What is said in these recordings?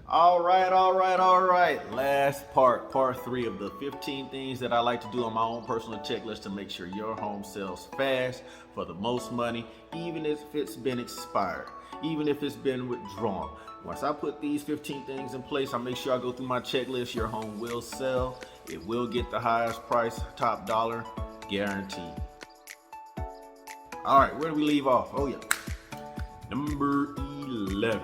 All right. Last part 3 of the 15 things that I like to do on my own personal checklist to make sure your home sells fast for the most money, even if it's been expired, even if it's been withdrawn. Once I put these 15 things in place, I make sure I go through my checklist. Your home will sell. It will get the highest price, top dollar, guaranteed. All right, where do we leave off? Oh yeah, number 11.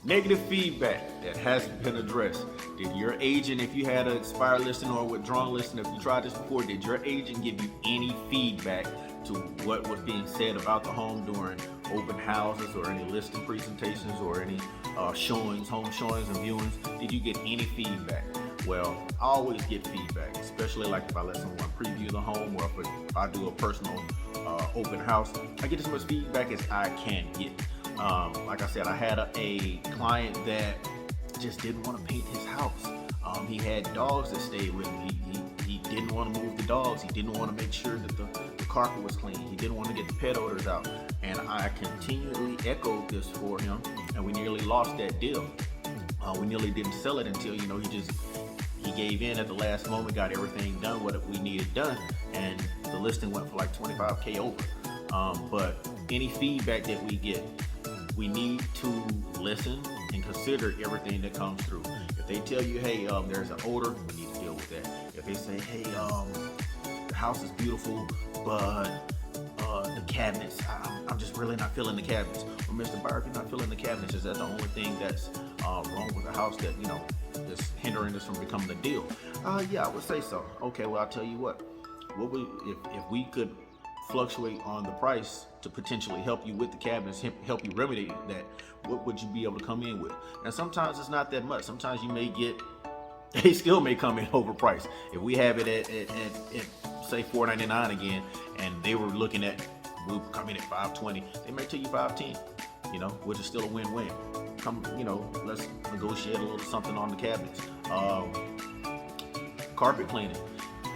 Negative feedback that hasn't been addressed. Did your agent, if you had an expired listing or a withdrawn listing, if you tried this before, did your agent give you any feedback to what was being said about the home during open houses or any listing presentations or any showings, home showings and viewings? Did you get any feedback? Well, I always get feedback, especially like if I let someone preview the home or if I do a personal open house. I get as much feedback as I can get. Like I said, I had a client that just didn't want to paint his house. He had dogs that stayed with him. He didn't want to move the dogs. He didn't want to make sure that the carpet was clean. He didn't want to get the pet odors out. And I continually echoed this for him, and we nearly lost that deal. We nearly didn't sell it until, he gave in at the last moment, got everything done, what we needed done, and the listing went for like $25K over. But any feedback that we get, we need to listen and consider everything that comes through. If they tell you, hey, there's an odor, we need to deal with that. If they say, hey, the house is beautiful, but the cabinets, I'm just really not feeling the cabinets. Well, Mr. Buyer, if you're not feeling the cabinets, is that the only thing that's wrong with the house that, is hindering us from becoming a deal? Yeah, I would say so. Okay, well, I'll tell you what if we could fluctuate on the price to potentially help you with the cabinets, help you remedy that, what would you be able to come in with? And sometimes it's not that much. Sometimes you may get, they still may come in overpriced. If we have it at say $499 again, and they were looking at, we'll come in at $520, they may tell you $510, which is still a win-win. Let's negotiate a little something on the cabinets. Carpet cleaning.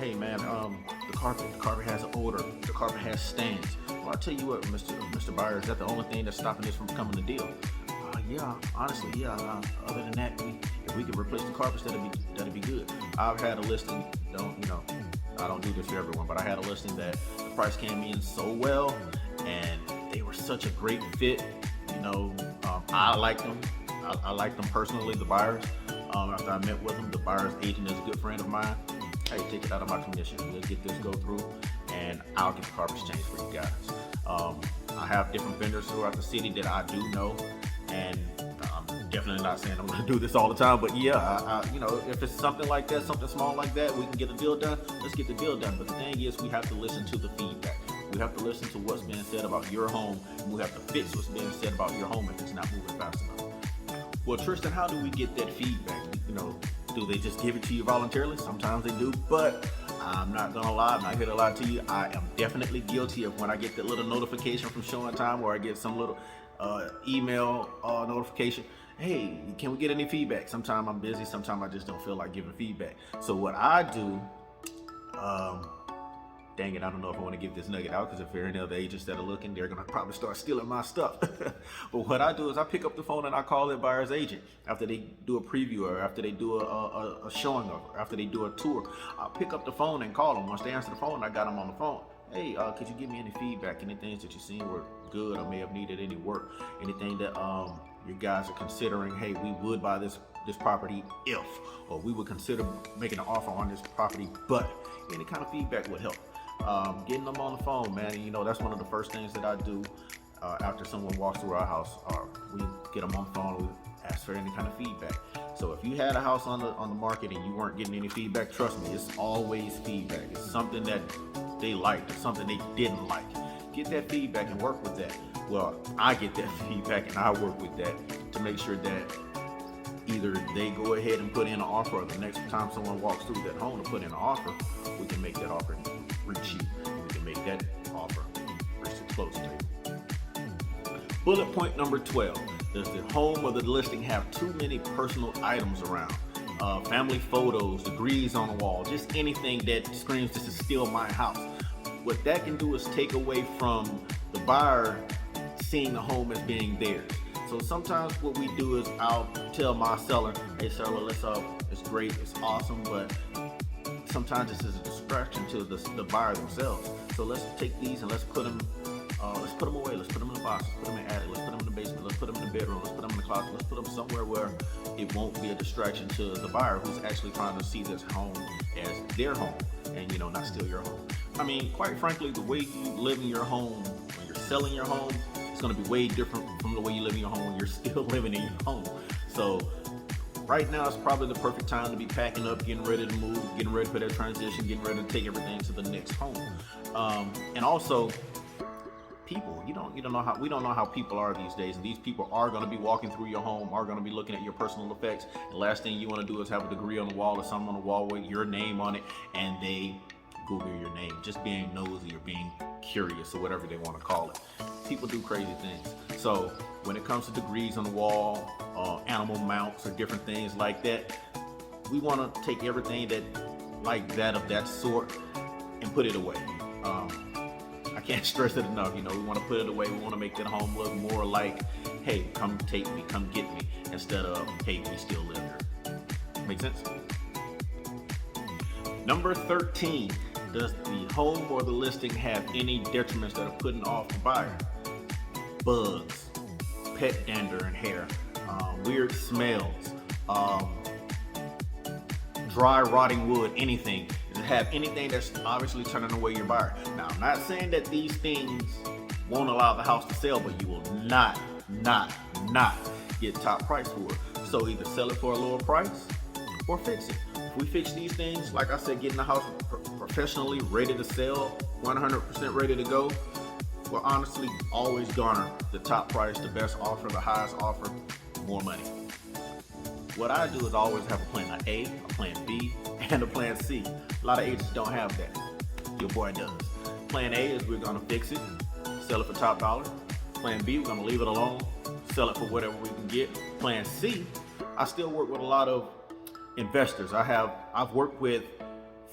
Hey man, the carpet has an odor, the carpet has stains. Well, I'll tell you what, Mr. Buyer, is that the only thing that's stopping this from becoming a deal? Yeah, honestly, yeah. Other than that, if we could replace the carpets, that'd be good. I've had a listing, I don't do this for everyone, but I had a listing that the price came in so well, and they were such a great fit. I liked them. I liked them personally, the buyers. After I met with them, the buyer's agent is a good friend of mine. Hey, take it out of my commission. We'll get this go through, and I'll get the carpets changed for you guys. I have different vendors throughout the city that I do know, and I'm definitely not saying I'm going to do this all the time, but yeah, if it's something like that, something small like that, we can get a deal done. Let's get the deal done. But the thing is, we have to listen to the feedback. We have to listen to what's being said about your home, and we have to fix what's being said about your home if it's not moving fast enough. Well, Tristan, how do we get that feedback? Do they just give it to you voluntarily? Sometimes they do, but I'm not gonna lie, I'm not here to lie to you. I am definitely guilty of when I get that little notification from Showing Time, or I get some little email notification. Hey, can we get any feedback? Sometimes I'm busy, sometimes I just don't feel like giving feedback. So what I do, dang it, I don't know if I want to give this nugget out, because if there are any other agents that are looking, they're going to probably start stealing my stuff. But what I do is I pick up the phone and I call that buyer's agent after they do a preview, or after they do a showing, or after they do a tour. I'll pick up the phone and call them. Once they answer the phone, I got them on the phone. Hey, could you give me any feedback? Any things that you seen were good or may have needed any work? Anything that you guys are considering, hey, we would buy this property if, or we would consider making an offer on this property, but any kind of feedback would help. Getting them on the phone, man, and that's one of the first things that I do after someone walks through our house. We get them on the phone, we ask for any kind of feedback. So if you had a house on the market and you weren't getting any feedback, trust me, it's always feedback. It's something that they liked or something they didn't like. Get that feedback and work with that. Well, I get that feedback and I work with that to make sure that either they go ahead and put in an offer, or the next time someone walks through that home to put in an offer, we can make that offer reach you. We can make that offer reach the close table. Bullet point number 12. Does the home or the listing have too many personal items around? Family photos, degrees on the wall, just anything that screams, this is still my house. What that can do is take away from the buyer seeing the home as being theirs. So sometimes what we do is I'll tell my seller, hey seller, it's great, it's awesome, but sometimes this is a distraction to the buyer themselves. So let's take these and let's put them away. Let's put them in the box. Let's put them in the attic. Let's put them in the basement. Let's put them in the bedroom. Let's put them in the closet. Let's put them somewhere where it won't be a distraction to the buyer who's actually trying to see this home as their home and not steal your home. I mean, quite frankly, the way you live in your home when you're selling your home is going to be way different from the way you live in your home when you're still living in your home. So right now is probably the perfect time to be packing up, getting ready to move, getting ready for that transition, getting ready to take everything to the next home. And also, people, we don't know how people are these days, and these people are going to be walking through your home, are going to be looking at your personal effects. The last thing you want to do is have a degree on the wall or something on the wall with your name on it, and they Google your name, just being nosy or being curious or whatever they want to call it. People do crazy things. So when it comes to degrees on the wall, animal mounts or different things like that, we want to take everything of that sort and put it away. I can't stress it enough. We want to put it away. We want to make that home look more like, hey, come take me, come get me, instead of, hey, we still live here. Make sense? Number 13, does the home or the listing have any detriments that are putting off the buyer? Bugs, pet dander and hair, weird smells, dry rotting wood, anything. Does it have anything that's obviously turning away your buyer? Now, I'm not saying that these things won't allow the house to sell, but you will not get top price for it. So either sell it for a lower price or fix it. If we fix these things, like I said, getting the house professionally ready to sell, 100% ready to go, will honestly always garner the top price, the best offer, the highest offer, more money. What I do is always have a plan A, a plan B, and a plan C. A lot of agents don't have that. Your boy does. Plan A is we're gonna fix it, sell it for top dollar. Plan B, we're gonna leave it alone, sell it for whatever we can get. Plan C, I still work with a lot of investors. I've worked with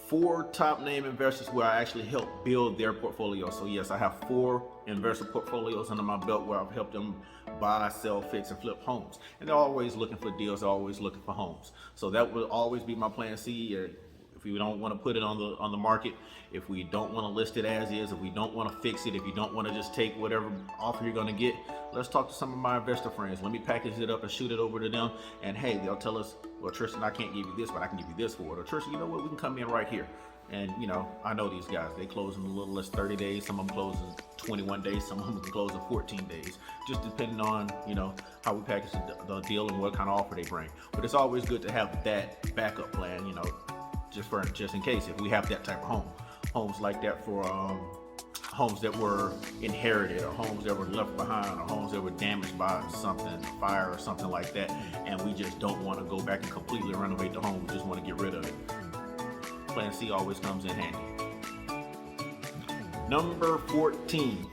4 top name investors where I actually help build their portfolio. So yes, I have 4 investor portfolios under my belt where I've helped them buy, sell, fix, and flip homes. And they're always looking for deals, they're always looking for homes. So that will always be my plan C. If we don't want to put it on the market, if we don't want to list it as is, if we don't want to fix it, if you don't want to just take whatever offer you're going to get, let's talk to some of my investor friends. Let me package it up and shoot it over to them. And hey, they'll tell us, well, Tristan, I can't give you this, but I can give you this for it. Or Tristan, you know what? We can come in right here. And I know these guys, they close in a little less 30 days. Some of them close in 21 days. Some of them can close in 14 days, just depending on, how we package the deal and what kind of offer they bring. But it's always good to have that backup plan, just in case if we have that type of home. Homes like that for homes that were inherited, or homes that were left behind, or homes that were damaged by something, a fire or something like that, and we just don't want to go back and completely renovate the home. We just want to get rid of it. Plan C always comes in handy. Number 14,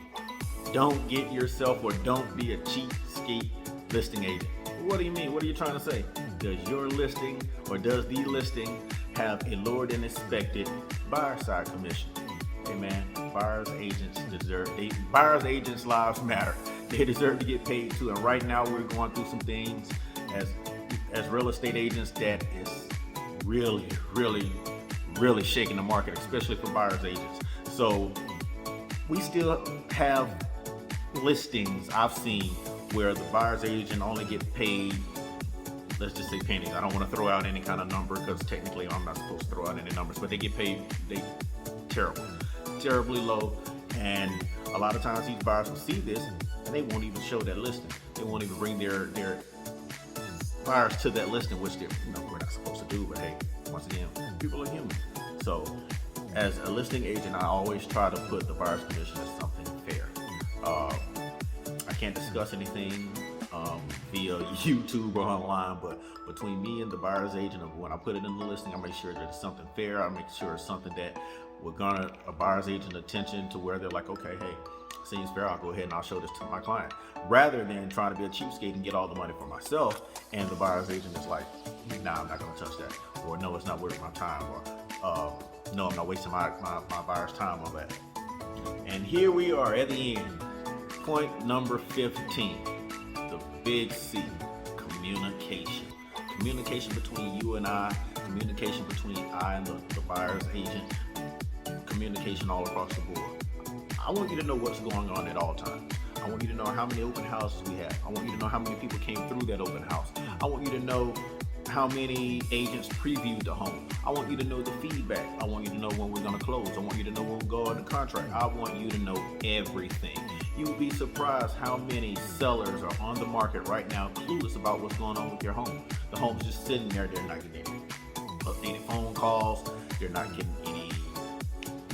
don't get yourself or don't be a cheapskate listing agent. What do you mean? What are you trying to say? Does your listing or does the listing have a lower than expected buyer side commission? Hey man, buyers agents lives matter. They deserve to get paid too. And right now we're going through some things as real estate agents that is really shaking the market, especially for buyers agents. So we still have listings I've seen where the buyer's agent only get paid, let's just say pennies. I don't want to throw out any kind of number because technically I'm not supposed to throw out any numbers, but they get paid terribly low. And a lot of times these buyers will see this and they won't even show that listing. They won't even bring their buyers to that listing, which we're not supposed to do. But hey, once again, people are human. So as a listing agent, I always try to put the buyer's commission as something fair. I can't discuss anything via YouTube or online, but between me and the buyer's agent, when I put it in the listing, I make sure that it's something fair. I make sure it's something that will garner a buyer's agent attention to where they're like, okay, hey, seems fair, I'll go ahead and I'll show this to my client, rather than trying to be a cheapskate and get all the money for myself, and the buyer's agent is like, nah, I'm not gonna touch that, or no, it's not worth my time, or no, I'm not wasting my buyer's time on that. And here we are at the end. Point number 15, the big C, communication. Communication between you and I, communication between I and the buyer's agent, communication all across the board. I want you to know what's going on at all times. I want you to know how many open houses we have. I want you to know how many people came through that open house. I want you to know how many agents previewed the home. I want you to know the feedback. I want you to know when we're going to close. I want you to know when we go under contract. I want you to know everything. You will be surprised how many sellers are on the market right now clueless about what's going on with your home. The home's just sitting there. They're not getting any updated phone calls. They're not getting any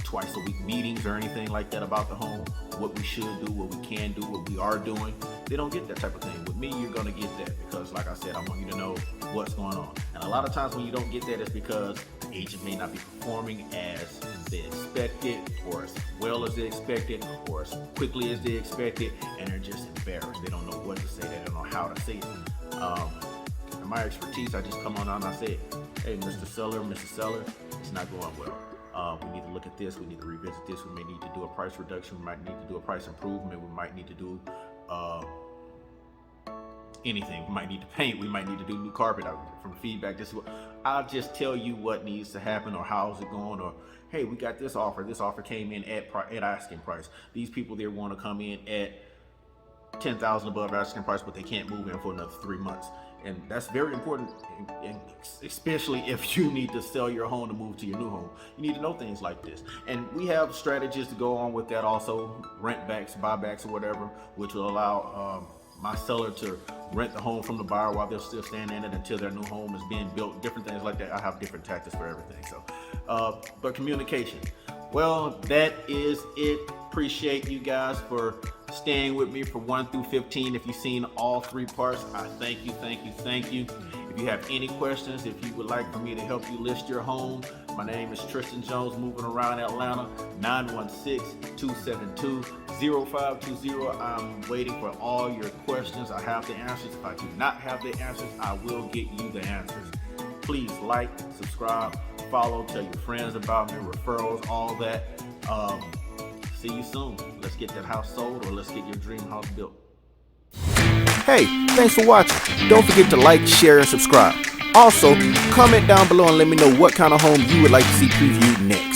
twice a week meetings or anything like that about the home, what we should do, what we can do, what we are doing. They don't get that type of thing. With me, you're going to get that because, like I said, I want you to know what's going on. And a lot of times when you don't get that, it's because the agent may not be performing as they expected, or as well as they expected, or as quickly as they expected, and they're just embarrassed. They don't know what to say. They don't know how to say it. In my expertise, I just come on and I say, hey, Mr. Seller, Mrs. Seller, it's not going well. We need to look at this. We need to revisit this. We may need to do a price reduction. We might need to do a price improvement. We might need to do anything. We might need to paint. We might need to do new carpet. From feedback, this is what I'll just tell you what needs to happen, or how's it going, or hey, we got this offer. This offer came in at asking price. These people there want to come in at $10,000 above asking price, but they can't move in for another 3 months. And that's very important, especially if you need to sell your home to move to your new home. You need to know things like this. And we have strategies to go on with that also, rent backs, buybacks, or whatever, which will allow my seller to rent the home from the buyer while they're still staying in it until their new home is being built, different things like that. I have different tactics for everything. So, but communication. Well, that is it. Appreciate you guys for staying with me for 1 through 15. If you've seen all 3 parts, I thank you, thank you, thank you. If you have any questions, if you would like for me to help you list your home, my name is Tristan Jones, moving around Atlanta, 916-272-0520. I'm waiting for all your questions. I have the answers. If I do not have the answers, I will get you the answers. Please like, subscribe, follow, tell your friends about me, referrals, all that. See you soon. Let's get that house sold, or let's get your dream house built. Hey, thanks for watching. Don't forget to like, share, and subscribe. Also, comment down below and let me know what kind of home you would like to see previewed next.